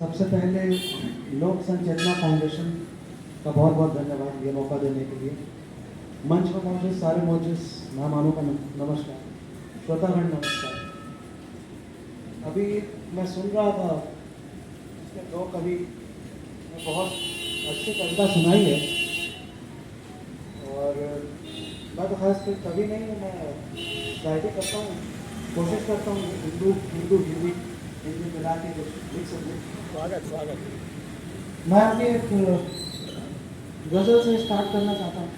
सबसे पहले लोक संचेतना फाउंडेशन का बहुत बहुत धन्यवाद ये मौका देने के लिए। मंच पर मौजूद सारे मौजूद मेहमानों का नमस्कार, श्रोतागण नमस्कार। अभी मैं सुन रहा था इसके दो कवि ने बहुत अच्छी कविता सुनाई है, और मैं तो खास कोई कवि नहीं हूँ, मैं शायरी करता हूँ, कोशिश करता हूँ हिंदी मिला के लिख सकूँ। स्वागत। मैं अभी एक गज़ल से स्टार्ट करना चाहता हूँ।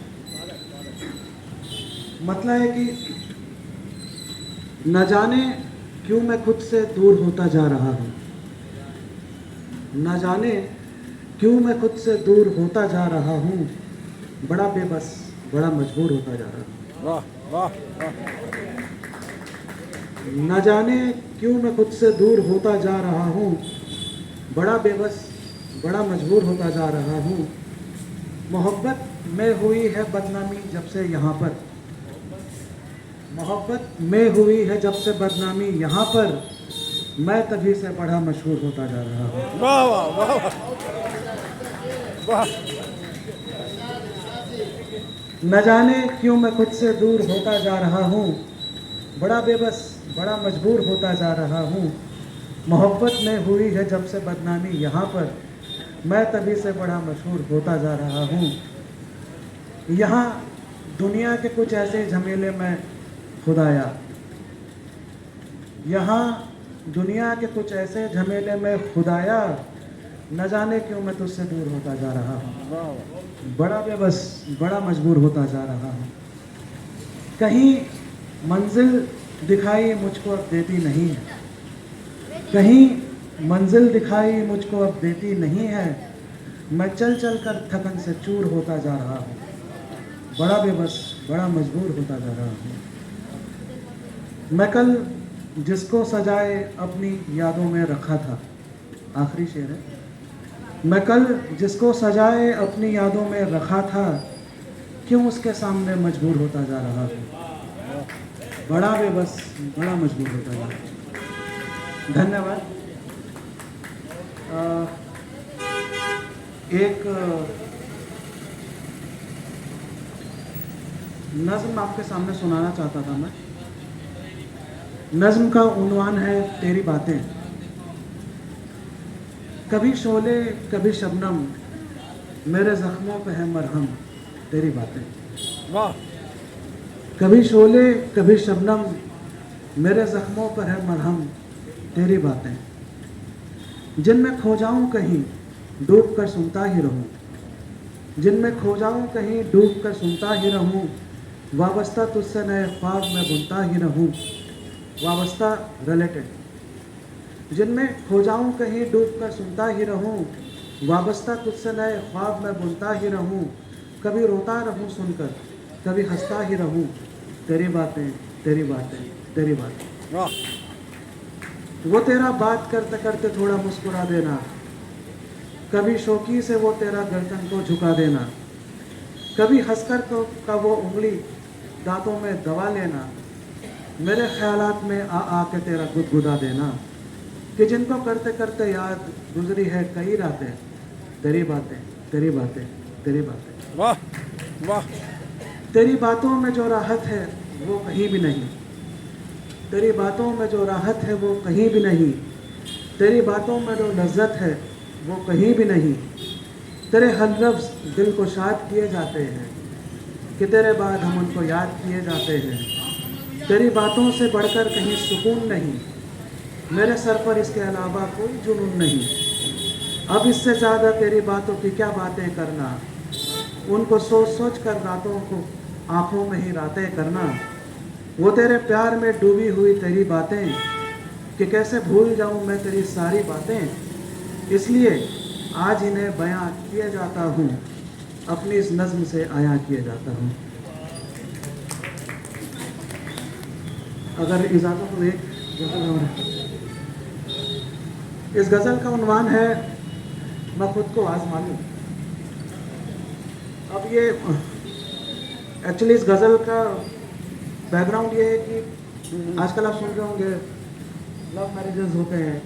मतलब है कि न जाने क्यों मैं खुद से दूर होता जा रहा हूँ, न जाने क्यों मैं खुद से दूर होता जा रहा हूँ, बड़ा बेबस बड़ा मजबूर होता जा रहा हूँ। वाह वाह वाह। न जाने क्यों मैं खुद से दूर होता जा रहा हूँ, बड़ा बेबस बड़ा मजबूर होता जा रहा हूँ। मोहब्बत में हुई है बदनामी जब से यहाँ पर, मोहब्बत में हुई है जब से बदनामी यहाँ पर, मैं तभी से बड़ा मशहूर होता जा रहा हूँ। वाह वाह वाह वाह। न जाने क्यों मैं खुद से दूर होता जा रहा हूँ, बड़ा बेबस बड़ा मजबूर होता जा रहा हूँ। मोहब्बत में हुई है जब से बदनामी यहाँ पर, मैं तभी से बड़ा मशहूर होता जा रहा हूँ। यहाँ दुनिया के कुछ ऐसे झमेले में खुदाया, यहाँ दुनिया के कुछ ऐसे झमेले में खुदाया, न जाने क्यों मैं तुझसे दूर होता जा रहा हूँ, बड़ा बेबस बड़ा मजबूर होता जा रहा हूँ। कहीं मंजिल दिखाई मुझको अब देती नहीं है, कहीं मंजिल दिखाई मुझको अब देती नहीं है, मैं चल चल कर थकन से चूर होता जा रहा हूँ, बड़ा बेबस बड़ा मजबूर होता जा रहा हूँ। मैं कल जिसको सजाए अपनी यादों में रखा था, आखिरी शेर है। मैं कल जिसको सजाए अपनी यादों में रखा था, क्यों उसके सामने मजबूर होता जा रहा हूँ, बड़ा बेबस बड़ा मजबूर होता जा रहा हूँ। धन्यवाद। एक नज़्म आपके सामने सुनाना चाहता था मैं। नज़्म का उन्वान है तेरी बातें। कभी शोले कभी शबनम, मेरे जख्मों पे है मरहम तेरी बातें। वाह। कभी शोले कभी शबनम, मेरे जख्मों पर है मरहम तेरी बातें। जिनमें खो जाऊं कहीं डूब कर सुनता ही रहूं, जिनमें खो जाऊं कहीं डूब कर सुनता ही रहूं, वाबस्ता तुझसे नए ख्वाब में बुनता ही रहूं, वाबस्ता रिलेटेड। जिनमें खो जाऊं कहीं डूब कर सुनता ही रहूं, वाबस्ता तुझसे नए ख्वाब में बुनता ही रहूं, कभी रोता रहूं सुनकर कभी हंसता ही रहूं, तेरी बातें तेरी बातें तेरी बातें। वाह। वो तेरा बात करते करते थोड़ा मुस्कुरा देना, कभी शौकी से वो तेरा गर्दन को झुका देना, कभी हंसकर का वो उंगली दांतों में दबा लेना, मेरे ख्यालात में आ के तेरा गुदगुदा देना, कि जिनको करते करते याद गुजरी है कई रातें, तेरी बातें तेरी बातें तेरी बातें। वाह वाह। तेरी बातों में जो राहत है वो कहीं भी नहीं, तेरी बातों में जो राहत है वो कहीं भी नहीं, तेरी बातों में जो लज्जत है वो कहीं भी नहीं, तेरे हर लफ्ज़ दिल को शाद किए जाते हैं, कि तेरे बाद हम उनको याद किए जाते हैं। तेरी बातों से बढ़कर कहीं सुकून नहीं, मेरे सर पर इसके अलावा कोई जुनून नहीं, अब इससे ज़्यादा तेरी बातों की क्या बातें करना, उनको सोच सोच कर रातों को आँखों में ही रातें करना। वो तेरे प्यार में डूबी हुई तेरी बातें, कि कैसे भूल जाऊं मैं तेरी सारी बातें, इसलिए आज इन्हें बयां किए जाता हूँ, अपनी इस नज़्म से आया किए जाता हूँ। अगर इजाज़त हो एक गज़ल और है। इस गज़ल का उन्वान है मैं खुद को आज़मा लूं। अब ये एक्चुअली इस गज़ल का बैकग्राउंड ये है कि आजकल आप सुन रहे होंगे लव मैरिजेस होते हैं,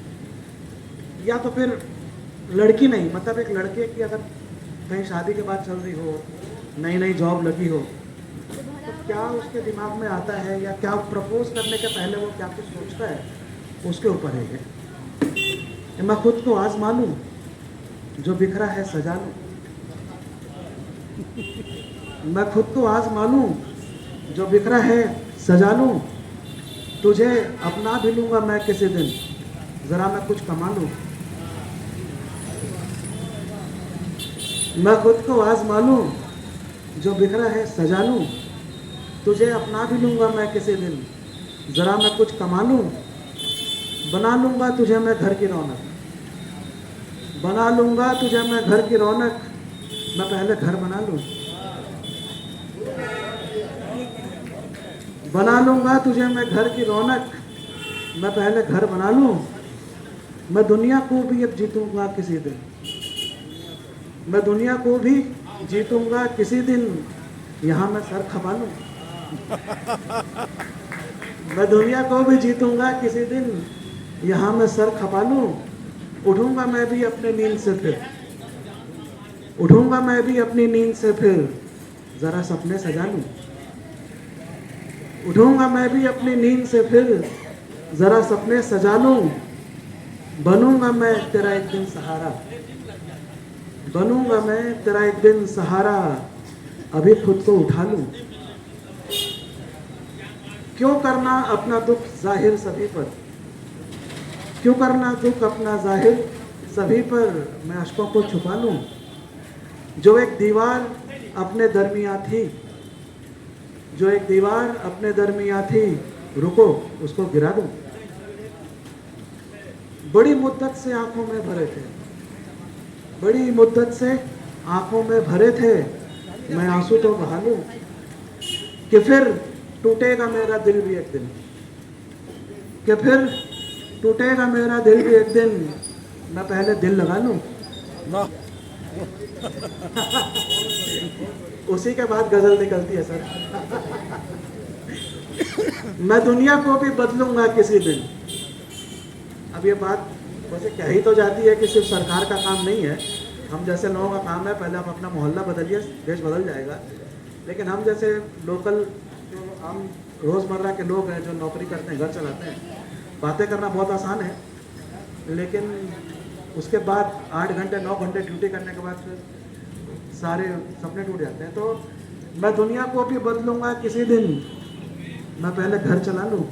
या तो फिर लड़की नहीं, मतलब एक लड़के की अगर कहीं शादी के बाद चल रही हो, नई नई जॉब लगी हो, तो क्या उसके दिमाग में आता है या क्या प्रपोज करने के पहले वो क्या कुछ सोचता है, उसके ऊपर है ये। मैं खुद को आजमा लूं, जो बिखरा है सजा लूं। मैं खुद को आजमा लूं, जो बिखरा है सजा लूं। तुझे अपना भी लूंगा मैं किसी दिन, जरा मैं कुछ कमा लूं। मैं खुद को आजमा लूं, जो बिखरा है सजा लूं। तुझे अपना भी लूंगा मैं किसी दिन, जरा मैं कुछ कमा लूं। बना लूंगा तुझे मैं घर की रौनक, बना लूंगा तुझे मैं घर की रौनक। मैं पहले घर बना लूं, बना लूंगा तुझे मैं घर की रौनक। मैं पहले घर बना लूं। मैं दुनिया को भी अब जीतूंगा किसी दिन, मैं दुनिया को भी जीतूंगा किसी दिन। यहाँ मैं सर खपा लूं। मैं दुनिया को भी जीतूंगा किसी दिन, यहाँ मैं सर खपा लूं। उठूंगा मैं भी अपने नींद से फिर, उठूंगा मैं भी अपनी नींद से फिर, जरा सपने सजा लूं। उठूंगा मैं भी अपनी नींद से फिर, जरा सपने सजा लूं। बनूंगा मैं तेरा एक दिन सहारा, बनूंगा मैं तेरा एक दिन सहारा। अभी खुद को उठा लूं। क्यों करना अपना दुख जाहिर सभी पर, क्यों करना दुख अपना जाहिर सभी पर। मैं अश्कों को छुपा लूं। जो एक दीवार अपने दरमिया थी, जो एक दीवार अपने दरमिया थी, रुको उसको गिरा दूं। बड़ी मुद्दत से आंखों में भरे थे, बड़ी मुद्दत से आंखों में भरे थे। मैं आंसू तो बहा लूं, कि फिर टूटेगा मेरा दिल भी एक दिन, कि फिर टूटेगा मेरा दिल भी एक दिन। मैं पहले दिल लगा लूं। वाह उसी के बाद गजल निकलती है सर। मैं दुनिया को भी बदलूंगा किसी दिन। अब ये बात वैसे कह ही तो जाती है कि सिर्फ सरकार का काम नहीं है, हम जैसे लोगों का काम है। पहले आप अपना मोहल्ला बदलिए, देश बदल जाएगा। लेकिन हम जैसे लोकल जो हम रोज़मर्रा के लोग हैं, जो नौकरी करते हैं, घर चलाते हैं, बातें करना बहुत आसान है, लेकिन उसके बाद 8 घंटे 9 घंटे ड्यूटी करने के बाद फिर सारे सपने टूट जाते हैं। तो मैं दुनिया को भी बदलूंगा किसी दिन, मैं पहले घर चला लूं।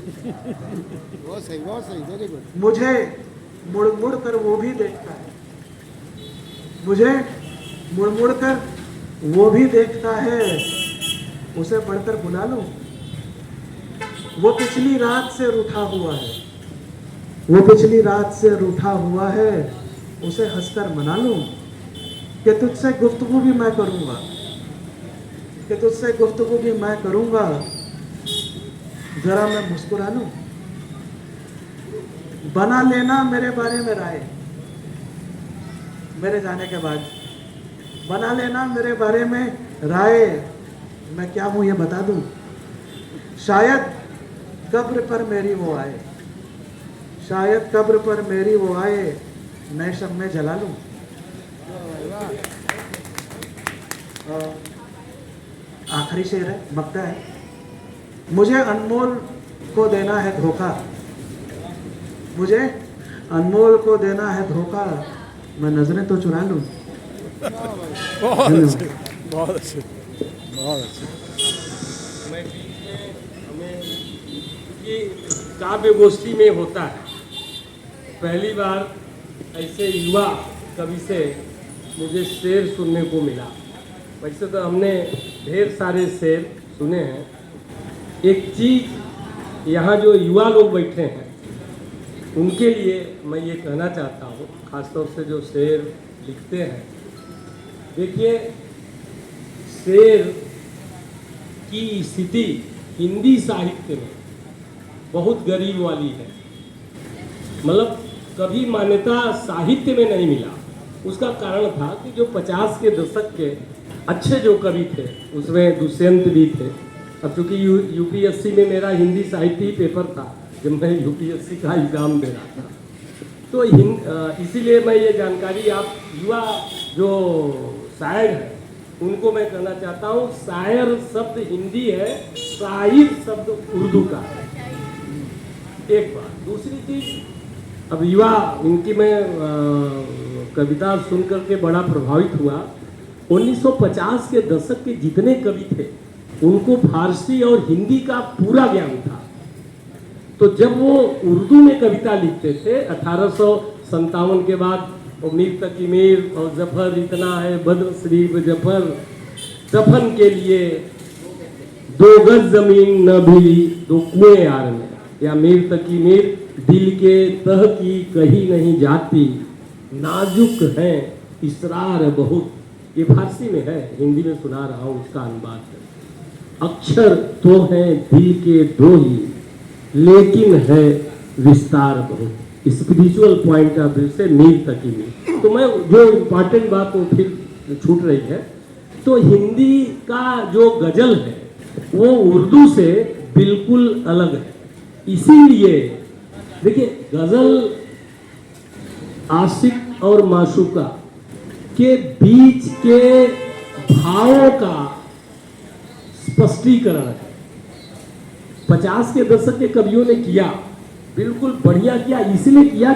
बहुत सही, वेरी गुड। मुझे मुड़ मुड़ कर वो भी देखता है, मुझे मुड़ मुड़ कर वो भी देखता है। उसे बढ़कर बुला लूं। वो पिछली रात से रूठा हुआ है, वो पिछली रात से रूठा हुआ है। उसे हंसकर मना लूं, कि तुझसे गुफ्तगू भी मैं करूंगा, कि तुझसे गुफ्तगू भी मैं करूंगा। जरा मैं मुस्कुरा लूं। बना लेना मेरे बारे में राय, मेरे जाने के बाद बना लेना मेरे बारे में राय। मैं क्या हूं ये बता दूं। शायद कब्र पर मेरी वो आए, शायद कब्र पर मेरी वो आए। मैं शब में जला लूं। आखिरी शेर है, मक्ता है। मुझे अनमोल को देना है धोखा, मुझे अनमोल को देना है धोखा। मैं नजरें तो चुरा लूं। बहुत अच्छे, बहुत अच्छे, बहुत अच्छे। ये काव्य गोष्ठी में होता है, पहली बार ऐसे युवा कवि से मुझे शेर सुनने को मिला। वैसे तो हमने ढेर सारे शेर सुने हैं। एक चीज़ यहाँ जो युवा लोग बैठे हैं उनके लिए मैं ये कहना चाहता हूँ, ख़ासतौर से जो शेर लिखते हैं। देखिए, शेर की स्थिति हिंदी साहित्य में बहुत गरीब वाली है। मतलब कभी मान्यता साहित्य में नहीं मिला। उसका कारण था कि जो 50 के दशक के अच्छे जो कवि थे उसमें दुष्यंत भी थे। अब चूँकि यूपीएससी में मेरा हिंदी साहित्य ही पेपर था जब मैं यूपीएससी का एग्ज़ाम दे रहा था, तो इसीलिए मैं ये जानकारी आप युवा जो शायर हैं उनको मैं कहना चाहता हूँ, शायर शब्द हिंदी है, शायर शब्द उर्दू का है। एक बात। दूसरी चीज, अब युवा इनकी मैं कविता सुन करके बड़ा प्रभावित हुआ। 1950 के दशक के जितने कवि थे उनको फारसी और हिंदी का पूरा ज्ञान था। तो जब वो उर्दू में कविता लिखते थे 1857 के बाद, और मीर तकी मीर और जफर इतना है बद्र शरीफ जफर, दफन के लिए 2 गज जमीन न भी 2 कुएं यार में, या मीर तकी मीर दिल के तह की कहीं नहीं जाती, नाजुक है इसरार बहुत। ये फारसी में है, हिंदी में सुना रहा हूँ, उसका अनुवाद है। अक्षर तो हैं दिल के 2 ही, लेकिन है विस्तार बहुत। स्पिरिचुअल पॉइंट ऑफ व्यू से मीर तकी मीर। तो मैं जो इम्पोर्टेंट बात वो फिर छूट रही है, तो हिंदी का जो गजल है वो उर्दू से बिल्कुल अलग है। इसीलिए देखिए, गजल आशिक और माशूका के बीच के भावों का स्पष्टीकरण है। 50 के दशक के कवियों ने किया, बिल्कुल बढ़िया किया, इसलिए किया